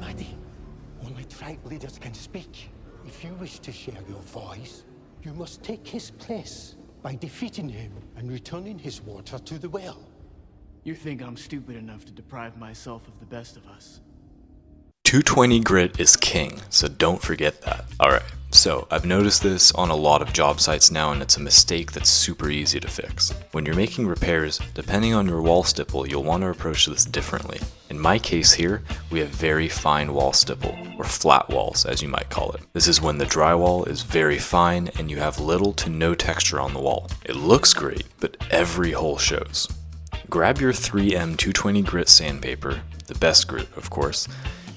Maddie. Only tribe leaders can speak. If you wish to share your voice, you must take his place by defeating him and returning his water to the well. You think I'm stupid enough to deprive myself of the best of us? 220 grit is king, so don't forget that. Alright, so I've noticed this on a lot of job sites now, and it's a mistake that's super easy to fix. When you're making repairs, depending on your wall stipple, you'll want to approach this differently. In my case here, we have very fine wall stipple, or flat walls as you might call it. This is when the drywall is very fine and you have little to no texture on the wall. It looks great, but every hole shows. Grab your 3M 220 grit sandpaper, the best grit of course,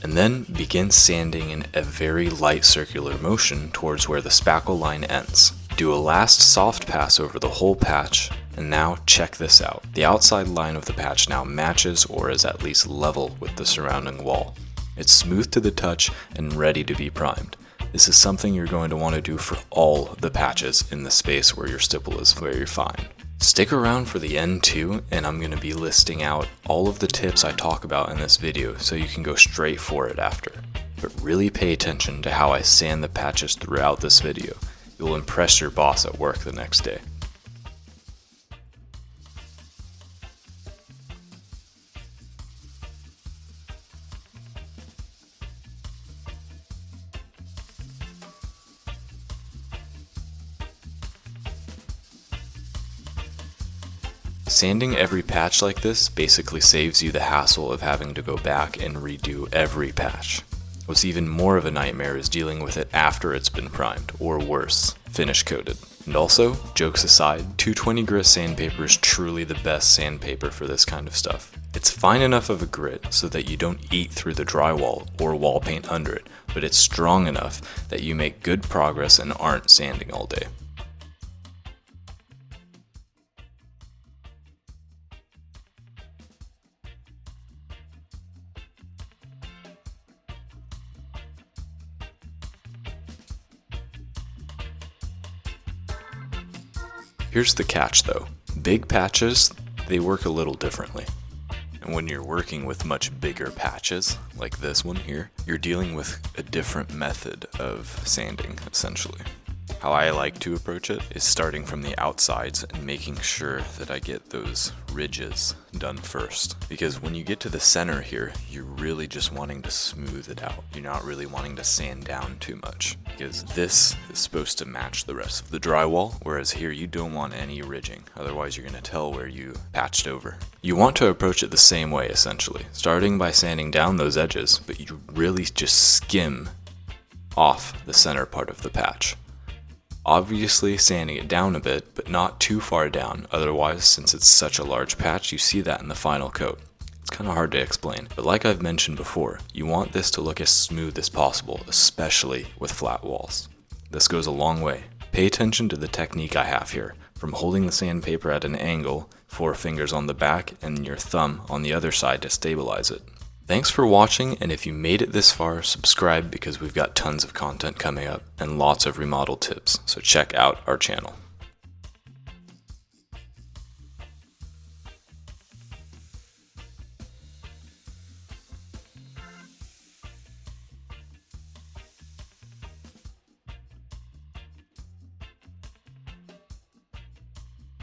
and then begin sanding in a very light circular motion towards where the spackle line ends. Do a last soft pass over the whole patch, and now check this out. The outside line of the patch now matches or is at least level with the surrounding wall. It's smooth to the touch and ready to be primed. This is something you're going to want to do for all the patches in the space where your stipple is very fine. Stick around for the end too, and I'm going to be listing out all of the tips I talk about in this video so you can go straight for it after. But really pay attention to how I sand the patches throughout this video. You'll impress your boss at work the next day. Sanding every patch like this basically saves you the hassle of having to go back and redo every patch. What's even more of a nightmare is dealing with it after it's been primed, or worse, finish coated. And also, jokes aside, 220 grit sandpaper is truly the best sandpaper for this kind of stuff. It's fine enough of a grit so that you don't eat through the drywall or wall paint under it, but it's strong enough that you make good progress and aren't sanding all day. Here's the catch though. Big patches, they work a little differently. And when you're working with much bigger patches, like this one here, you're dealing with a different method of sanding, essentially. How I like to approach it is starting from the outsides and making sure that I get those ridges done first. Because when you get to the center here, you're really just wanting to smooth it out. You're not really wanting to sand down too much, because this is supposed to match the rest of the drywall, whereas here you don't want any ridging, otherwise you're going to tell where you patched over. You want to approach it the same way essentially, starting by sanding down those edges, but you really just skim off the center part of the patch. Obviously sanding it down a bit, but not too far down, otherwise since it's such a large patch you see that in the final coat. It's kind of hard to explain, but like I've mentioned before, you want this to look as smooth as possible, especially with flat walls. This goes a long way. Pay attention to the technique I have here, from holding the sandpaper at an angle, 4 fingers on the back and your thumb on the other side to stabilize it. Thanks for watching, and if you made it this far, subscribe because we've got tons of content coming up and lots of remodel tips, so check out our channel.